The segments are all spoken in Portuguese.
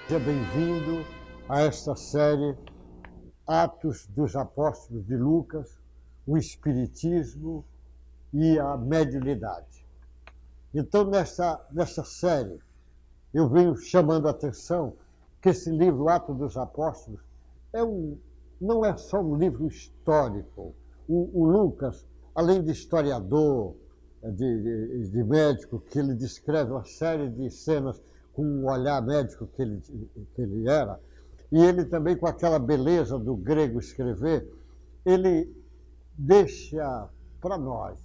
Seja bem-vindo a esta série Atos dos Apóstolos de Lucas, o Espiritismo e a Mediunidade. Então, nesta série, eu venho chamando a atenção que esse livro, Atos dos Apóstolos, não é só um livro histórico. O Lucas, além de historiador, de médico, que ele descreve uma série de cenas com um olhar médico que ele era, e ele também, com aquela beleza do grego escrever, ele deixa para nós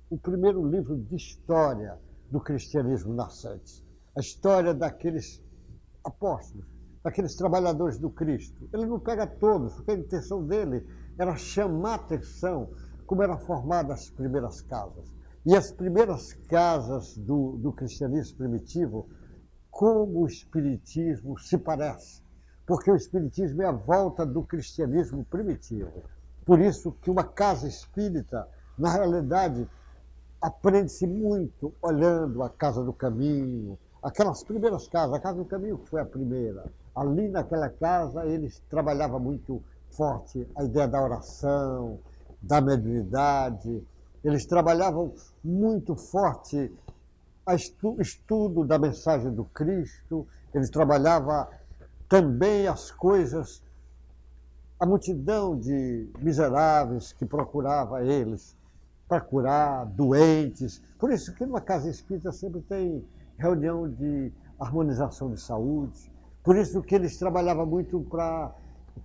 o primeiro livro de história do cristianismo nascente. A história daqueles apóstolos, daqueles trabalhadores do Cristo. Ele não pega todos, porque a intenção dele era chamar a atenção como eram formadas as primeiras casas. E as primeiras casas do cristianismo primitivo, como o Espiritismo se parece, porque o Espiritismo é a volta do cristianismo primitivo. Por isso que uma casa espírita, na realidade, aprende-se muito olhando a Casa do Caminho, aquelas primeiras casas, a Casa do Caminho que foi a primeira. Ali naquela casa eles trabalhavam muito forte a ideia da oração, da mediunidade, eles trabalhavam muito forte o estudo da mensagem do Cristo, ele trabalhava também as coisas, a multidão de miseráveis que procurava eles para curar, doentes. Por isso que numa casa espírita sempre tem reunião de harmonização de saúde, por isso que eles trabalhavam muito para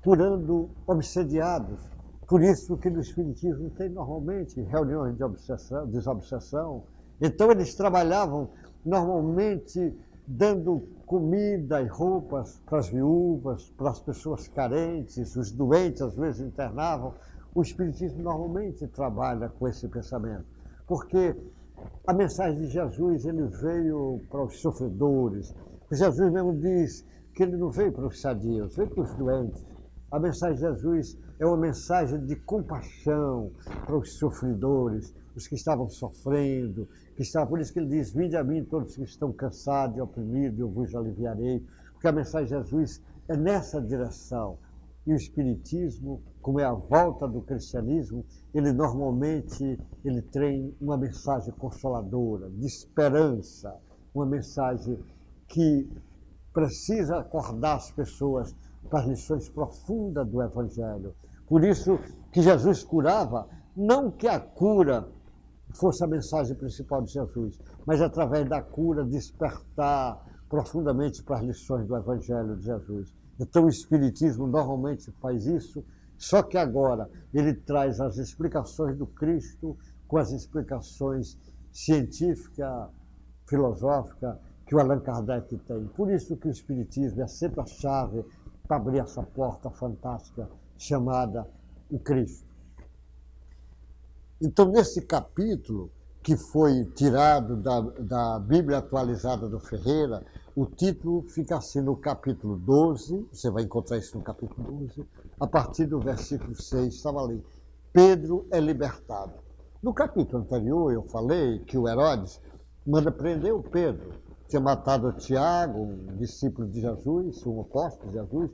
curando obsediados, por isso que no Espiritismo tem normalmente reuniões de desobsessão. Então eles trabalhavam normalmente dando comida e roupas para as viúvas, para as pessoas carentes, os doentes às vezes internavam. O Espiritismo normalmente trabalha com esse pensamento, porque a mensagem de Jesus ele veio para os sofredores. Jesus mesmo diz que ele não veio para os sadios, veio para os doentes. A mensagem de Jesus é uma mensagem de compaixão para os sofredores, os que estavam sofrendo, por isso que ele diz, vinde a mim todos que estão cansados e oprimidos, eu vos aliviarei, porque a mensagem de Jesus é nessa direção. E o Espiritismo, como é a volta do cristianismo, ele normalmente tem uma mensagem consoladora, de esperança, uma mensagem que precisa acordar as pessoas para as lições profundas do Evangelho. Por isso que Jesus curava, não que a cura fosse a mensagem principal de Jesus, mas através da cura despertar profundamente para as lições do Evangelho de Jesus. Então o Espiritismo normalmente faz isso, só que agora ele traz as explicações do Cristo com as explicações científicas, filosóficas, que o Allan Kardec tem. Por isso que o Espiritismo é sempre a chave para abrir essa porta fantástica chamada o Cristo. Então, nesse capítulo, que foi tirado da Bíblia Atualizada do Ferreira, o título fica assim no capítulo 12, você vai encontrar isso no capítulo 12, a partir do versículo 6, estava ali, Pedro é libertado. No capítulo anterior, eu falei que o Herodes manda prender o Pedro, tinha matado o Tiago, um discípulo de Jesus, um apóstolo de Jesus,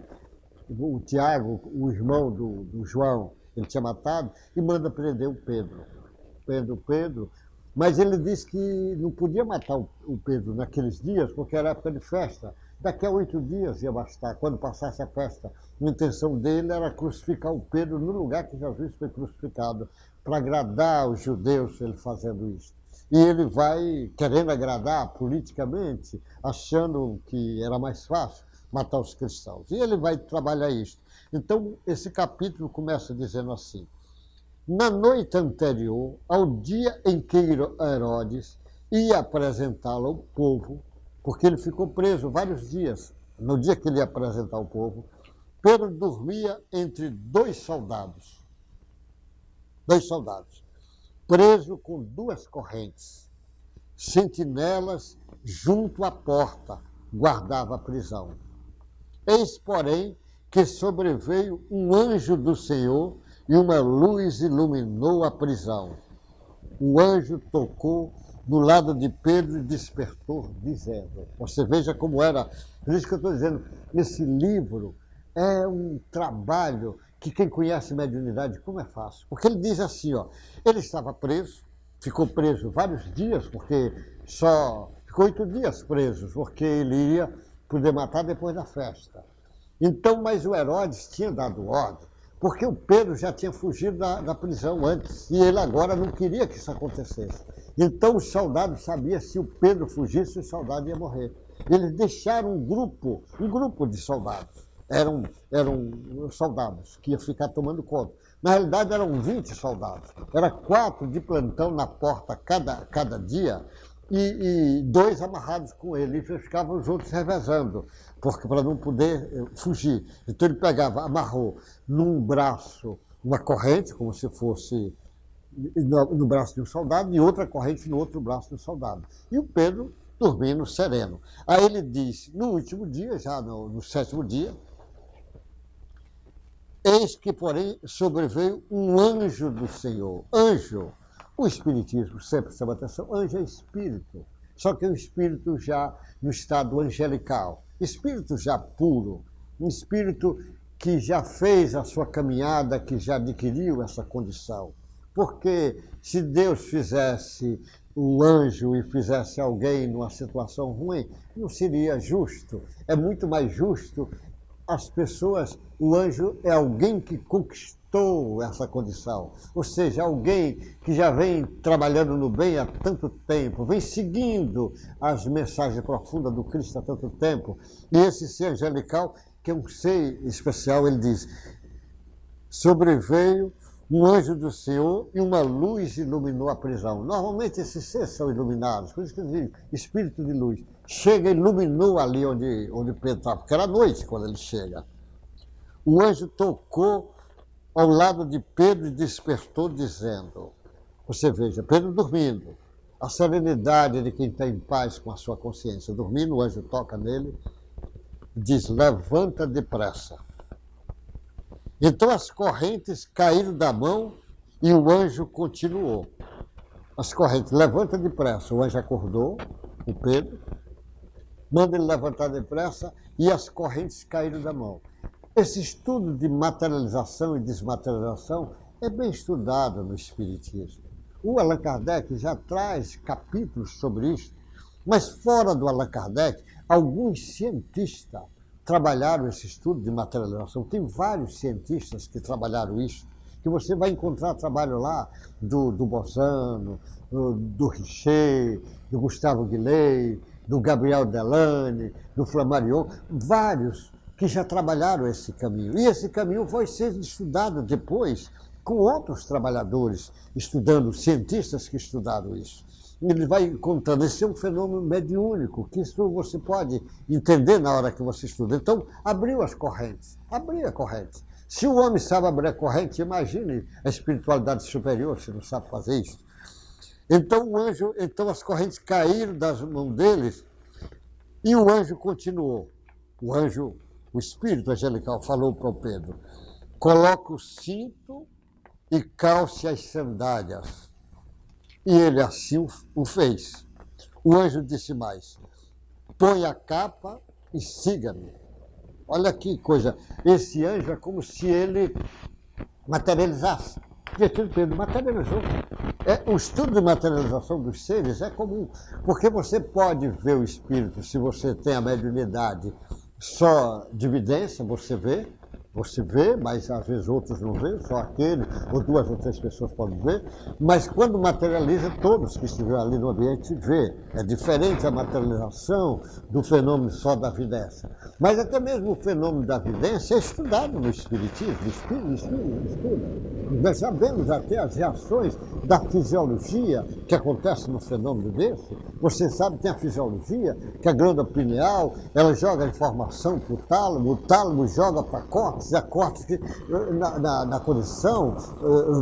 o Tiago, o irmão do João, ele tinha matado, e manda prender o Pedro. Mas ele disse que não podia matar o Pedro naqueles dias, porque era época de festa. Daqui a 8 dias ia bastar, quando passasse a festa. A intenção dele era crucificar o Pedro no lugar que Jesus foi crucificado, para agradar os judeus, ele fazendo isso. E ele vai querendo agradar politicamente, achando que era mais fácil matar os cristãos. E ele vai trabalhar isso. Então, esse capítulo começa dizendo assim, na noite anterior ao dia em que Herodes ia apresentá-lo ao povo, porque ele ficou preso vários dias, no dia que ele ia apresentar ao povo, Pedro dormia entre dois soldados, preso com 2 correntes, sentinelas junto à porta, guardava a prisão. Eis, porém, que sobreveio um anjo do Senhor e uma luz iluminou a prisão. O anjo tocou do lado de Pedro e despertou, dizendo. Você veja como era. Por isso que eu estou dizendo, esse livro é um trabalho que quem conhece mediunidade, como é fácil. Porque ele diz assim, ó, ele estava preso, ficou preso vários dias, porque ficou 8 dias preso, porque ele ia poder matar depois da festa. Então, mas o Herodes tinha dado ordem, porque o Pedro já tinha fugido da prisão antes, e ele agora não queria que isso acontecesse. Então os soldados sabiam se o Pedro fugisse, os soldados iam morrer. Eles deixaram um grupo de soldados. Eram soldados que iam ficar tomando conta. Na realidade, eram 20 soldados. Era 4 de plantão na porta cada dia e 2 amarrados com ele. E ficavam os outros revezando, porque para não poder fugir. Então ele amarrou num braço uma corrente, como se fosse no braço de um soldado, e outra corrente no outro braço do soldado. E o Pedro dormindo sereno. Aí ele diz, no último dia, já no 7º dia, eis que, porém, sobreveio um anjo do Senhor. Anjo, o Espiritismo sempre chama atenção, anjo é espírito, só que é um espírito já no estado angelical, espírito já puro, um espírito que já fez a sua caminhada, que já adquiriu essa condição. Porque se Deus fizesse um anjo e fizesse alguém numa situação ruim, não seria justo. É muito mais justo as pessoas, o anjo é alguém que conquistou essa condição. Ou seja, alguém que já vem trabalhando no bem há tanto tempo, vem seguindo as mensagens profundas do Cristo há tanto tempo. E esse ser angelical, que é um ser especial, ele diz, sobreveio um anjo do Senhor e uma luz iluminou a prisão. Normalmente esses seres são iluminados, por isso que eu digo, espírito de luz. Chega e iluminou ali onde Pedro estava, porque era noite quando ele chega. O anjo tocou ao lado de Pedro e despertou, dizendo, você veja, Pedro dormindo, a serenidade de quem está em paz com a sua consciência. Dormindo, o anjo toca nele e diz, levanta depressa. Então as correntes caíram da mão e o anjo continuou. As correntes, levanta depressa. O anjo acordou, o Pedro, manda ele levantar depressa e as correntes caíram da mão. Esse estudo de materialização e desmaterialização é bem estudado no Espiritismo. O Allan Kardec já traz capítulos sobre isso, mas fora do Allan Kardec, alguns cientistas trabalharam esse estudo de materialização. Tem vários cientistas que trabalharam isso, que você vai encontrar trabalho lá do Bolzano, do Richer, do Gustavo Guillet, do Gabriel Delane, do Flammarion, vários que já trabalharam esse caminho. E esse caminho foi sendo estudado depois com outros trabalhadores, cientistas que estudaram isso. Ele vai contando, esse é um fenômeno mediúnico, que isso você pode entender na hora que você estuda. Então, abriu as correntes, abriu a corrente. Se o homem sabe abrir a corrente, imagine a espiritualidade superior, se não sabe fazer isso. Então, as correntes caíram das mãos deles e o anjo continuou. O espírito angelical falou para o Pedro, coloca o cinto e calce as sandálias. E ele assim o fez. O anjo disse mais, põe a capa e siga-me. Olha que coisa, esse anjo é como se ele materializasse. Porque Pedro materializou. O estudo de materialização dos seres é comum, porque você pode ver o espírito, se você tem a mediunidade só de evidência, você vê, mas às vezes outros não veem, só aquele, ou 2 ou 3 pessoas podem ver, mas quando materializa, todos que estiveram ali no ambiente vê. É diferente a materialização do fenômeno só da vidência. Mas até mesmo o fenômeno da vidência é estudado no Espiritismo, estuda. Nós sabemos até as reações da fisiologia que acontece no fenômeno desse. Você sabe, tem a fisiologia, que a glândula pineal, ela joga a informação para o tálamo joga para a córtex, a córtex na condição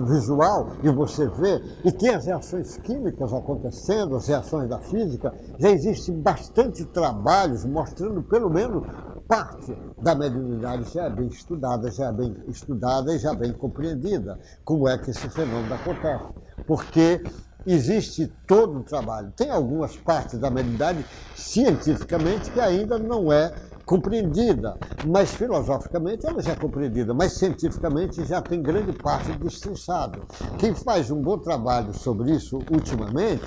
visual, e você vê, e tem as reações químicas acontecendo, as reações da física, já existem bastante trabalhos mostrando pelo menos parte da mediunidade já é bem estudada e já bem compreendida, como é que esse fenômeno acontece. Porque existe todo o trabalho. Tem algumas partes da mediunidade, cientificamente, que ainda não é compreendida, mas filosoficamente ela já é compreendida, mas cientificamente já tem grande parte destrinçado. Quem faz um bom trabalho sobre isso ultimamente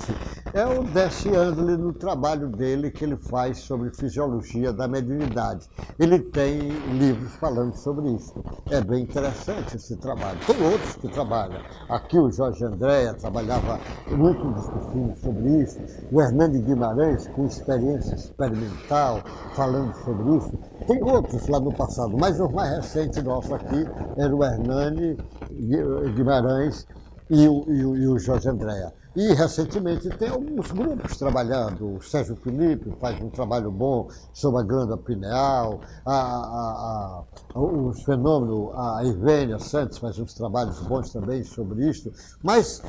é o Deci Andley, no trabalho dele que ele faz sobre fisiologia da mediunidade. Ele tem livros falando sobre isso. É bem interessante esse trabalho. Tem outros que trabalham. Aqui o Jorge Andréa trabalhava muito discutindo sobre isso. O Hernani Guimarães, com experiência experimental, falando sobre isso. Tem outros lá no passado, mas o mais recente nosso aqui era o Hernani Guimarães e o Jorge Andréa. E recentemente tem alguns grupos trabalhando. O Sérgio Felipe faz um trabalho bom sobre a glândula pineal, os fenômenos, a Ivênia Santos faz uns trabalhos bons também sobre isso. Mas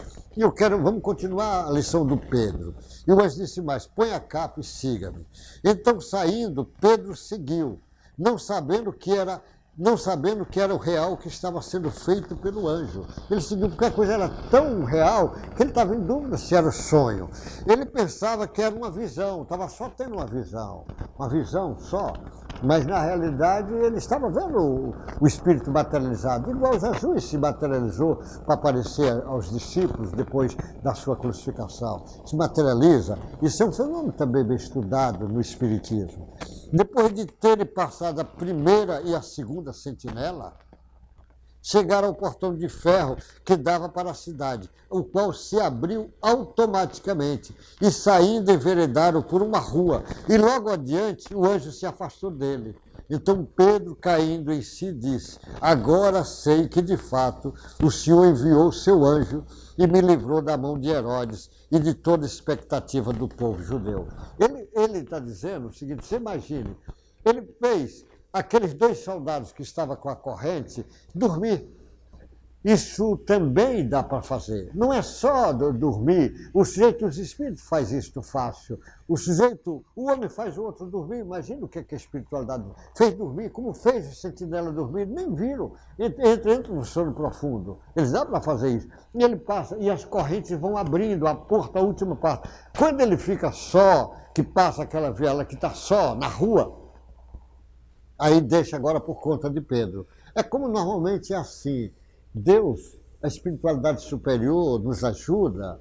vamos continuar a lição do Pedro. E o anjo disse mais: põe a capa e siga-me. Então, saindo, Pedro seguiu, não sabendo que era o real que estava sendo feito pelo anjo. Ele seguiu porque a coisa era tão real que ele estava em dúvida se era sonho. Ele pensava que era uma visão, estava só tendo uma visão só. Mas, na realidade, ele estava vendo o Espírito materializado, igual Jesus se materializou para aparecer aos discípulos depois da sua crucificação. Se materializa. Isso é um fenômeno também bem estudado no Espiritismo. Depois de terem passado a primeira e a segunda sentinela, chegaram ao portão de ferro que dava para a cidade, o qual se abriu automaticamente, e saindo enveredaram por uma rua, e logo adiante o anjo se afastou dele. Então Pedro, caindo em si, disse: agora sei que de fato o Senhor enviou o seu anjo e me livrou da mão de Herodes e de toda a expectativa do povo judeu. Ele está dizendo o seguinte: você imagine, ele fez aqueles 2 soldados que estavam com a corrente dormir. Isso também dá para fazer. Não é só dormir. O sujeito, os espíritos faz isso fácil. O homem faz o outro dormir. Imagina o que a espiritualidade fez dormir, como fez o sentinela dormir. Nem viram. Entra no sono profundo. Eles dão para fazer isso. E ele passa, e as correntes vão abrindo, a porta, a última parte. Quando ele fica só, que passa aquela viela que está só na rua, aí deixa agora por conta de Pedro. É como normalmente é assim. Deus, a espiritualidade superior, nos ajuda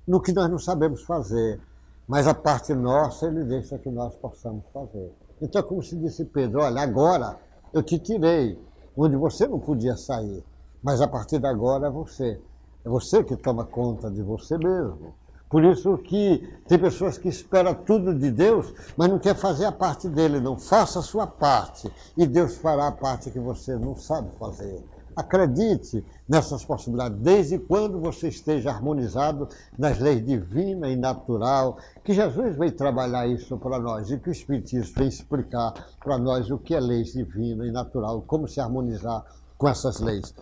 no que nós não sabemos fazer, mas a parte nossa ele deixa que nós possamos fazer. Então é como se disse Pedro: olha, agora eu te tirei onde você não podia sair, mas a partir de agora é você que toma conta de você mesmo. Por isso que tem pessoas que esperam tudo de Deus, mas não quer fazer a parte dele, não. Faça a sua parte e Deus fará a parte que você não sabe fazer. Acredite nessas possibilidades, desde quando você esteja harmonizado nas leis divina e natural, que Jesus veio trabalhar isso para nós e que o Espiritismo veio explicar para nós o que é leis divina e natural, como se harmonizar com essas leis.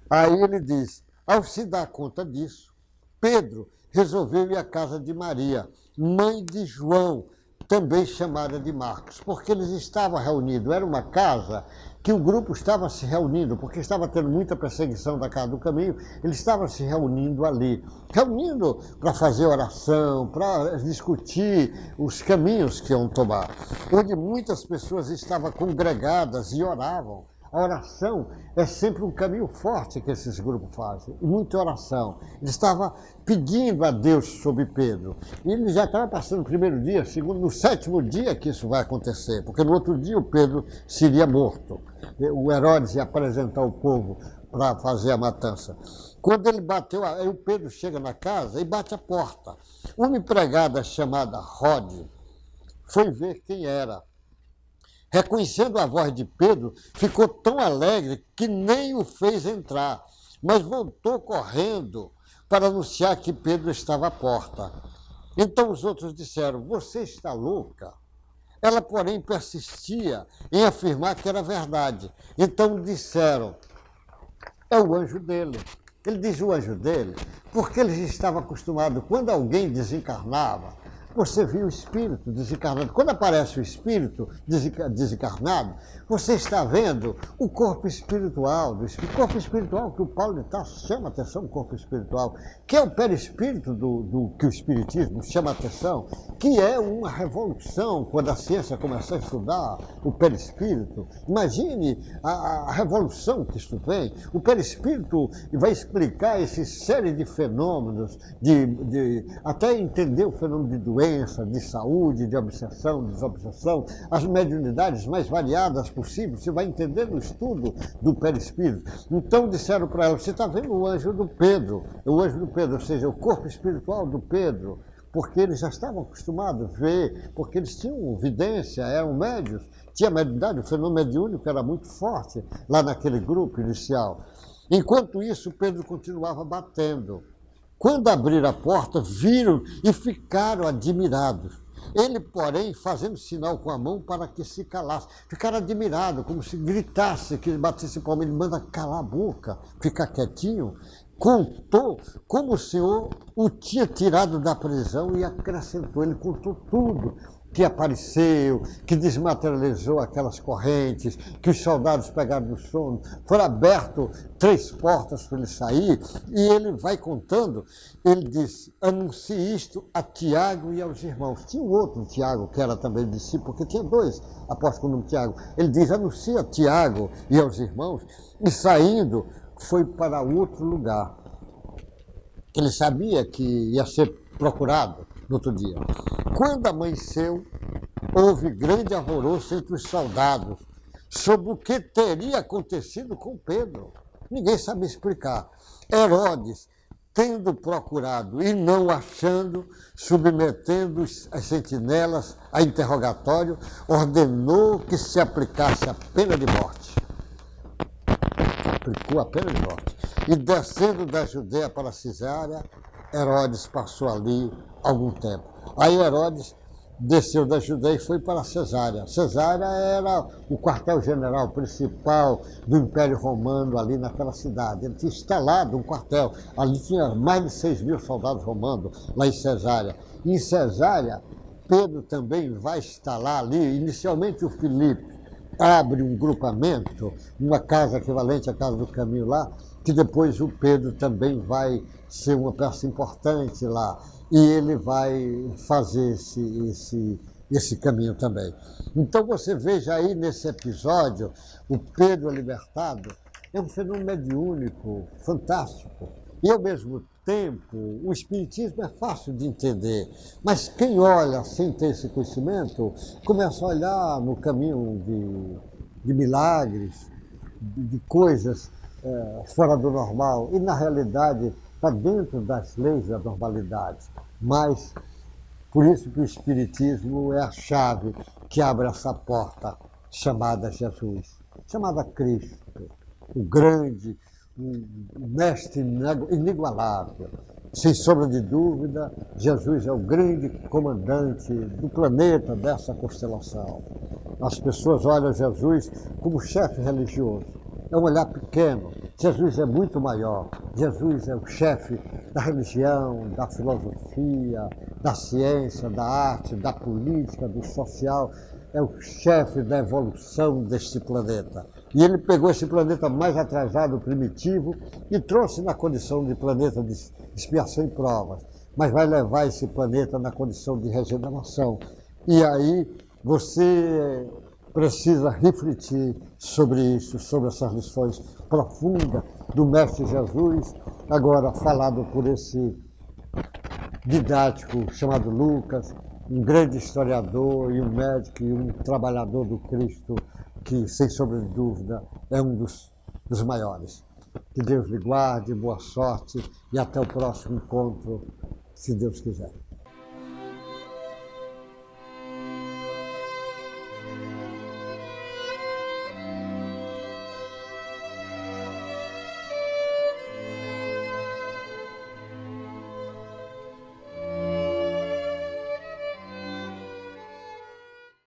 Aí ele diz: ao se dar conta disso, Pedro resolveu ir à casa de Maria, mãe de João, também chamada de Marcos, porque eles estavam reunidos. Era uma casa que o grupo estava se reunindo, porque estava tendo muita perseguição da Casa do Caminho, eles estavam se reunindo ali, reunindo para fazer oração, para discutir os caminhos que iam tomar, onde muitas pessoas estavam congregadas e oravam. A oração é sempre um caminho forte que esses grupos fazem, e muita oração. Ele estava pedindo a Deus sobre Pedro. E ele já estava passando o primeiro dia, segundo, no 7º dia que isso vai acontecer, porque no outro dia o Pedro seria morto. O Herodes ia apresentar o povo para fazer a matança. Quando ele bateu, aí o Pedro chega na casa e bate a porta. Uma empregada chamada Rod foi ver quem era. Reconhecendo a voz de Pedro, ficou tão alegre que nem o fez entrar, mas voltou correndo para anunciar que Pedro estava à porta. Então os outros disseram: você está louca? Ela, porém, persistia em afirmar que era verdade. Então disseram: é o anjo dele. Ele diz o anjo dele, porque eles estavam acostumados, quando alguém desencarnava, você viu o espírito desencarnado. Quando aparece o espírito desencarnado, você está vendo o corpo espiritual. O corpo espiritual que o Paulo de Tarso chama a atenção, o corpo espiritual, que é o perispírito do que o espiritismo chama a atenção, que é uma revolução quando a ciência começou a estudar o perispírito. Imagine a revolução que isto vem. O perispírito vai explicar essa série de fenômenos, até entender o fenômeno de doença, de saúde, de obsessão, desobsessão, as mediunidades mais variadas possíveis. Você vai entender no estudo do perispírito. Então disseram para ela, você está vendo o anjo do Pedro, ou seja, o corpo espiritual do Pedro, porque eles já estavam acostumados a ver, porque eles tinham vidência, eram médios, tinha mediunidade, o fenômeno mediúnico era muito forte lá naquele grupo inicial. Enquanto isso, Pedro continuava batendo. Quando abriram a porta, viram e ficaram admirados. Ele, porém, fazendo sinal com a mão para que se calasse. Ficaram admirados, como se gritasse, que ele batesse palma. Ele manda calar a boca, ficar quietinho. Contou como o Senhor o tinha tirado da prisão e acrescentou. Ele contou tudo. Que apareceu, que desmaterializou aquelas correntes, que os soldados pegaram no sono, foram abertas 3 portas para ele sair, e ele vai contando, ele disse, anuncie isto a Tiago e aos irmãos. Tinha um outro Tiago, que era também discípulo, porque tinha 2 apóstolos com o nome Tiago. Ele diz, anuncia a Tiago e aos irmãos, e saindo, foi para outro lugar. Ele sabia que ia ser procurado no outro dia. Quando amanheceu, houve grande alvoroço entre os soldados sobre o que teria acontecido com Pedro. Ninguém sabia explicar. Herodes, tendo procurado e não achando, submetendo as sentinelas a interrogatório, ordenou que se aplicasse a pena de morte. Aplicou a pena de morte. E descendo da Judéia para Cesárea, Herodes passou ali algum tempo. Aí Herodes desceu da Judéia e foi para Cesárea. Cesárea era o quartel-general principal do Império Romano ali naquela cidade. Ele tinha instalado um quartel. Ali tinha mais de 6.000 soldados romanos, lá em Cesárea. Em Cesárea, Pedro também vai instalar ali, inicialmente o Filipe abre um grupamento, uma casa equivalente à Casa do Caminho lá, que depois o Pedro também vai ser uma peça importante lá. E ele vai fazer esse caminho também. Então você veja aí nesse episódio, o Pedro libertado é um fenômeno mediúnico, fantástico. E ao mesmo tempo, o espiritismo é fácil de entender, mas quem olha sem ter esse conhecimento, começa a olhar no caminho de milagres, de coisas fora do normal, e na realidade está dentro das leis da normalidade. Mas, por isso que o Espiritismo é a chave que abre essa porta chamada Jesus, chamada Cristo, o grande, o mestre inigualável. Sem sombra de dúvida, Jesus é o grande comandante do planeta, dessa constelação. As pessoas olham Jesus como chefe religioso. É um olhar pequeno. Jesus é muito maior. Jesus é o chefe da religião, da filosofia, da ciência, da arte, da política, do social. É o chefe da evolução deste planeta. E ele pegou esse planeta mais atrasado, primitivo, e trouxe na condição de planeta de expiação e provas. Mas vai levar esse planeta na condição de regeneração. E aí você precisa refletir sobre isso, sobre essas lições profundas do Mestre Jesus, agora falado por esse didático chamado Lucas, um grande historiador e um médico e um trabalhador do Cristo, que, sem sombra de dúvida, é um dos maiores. Que Deus lhe guarde, boa sorte e até o próximo encontro, se Deus quiser.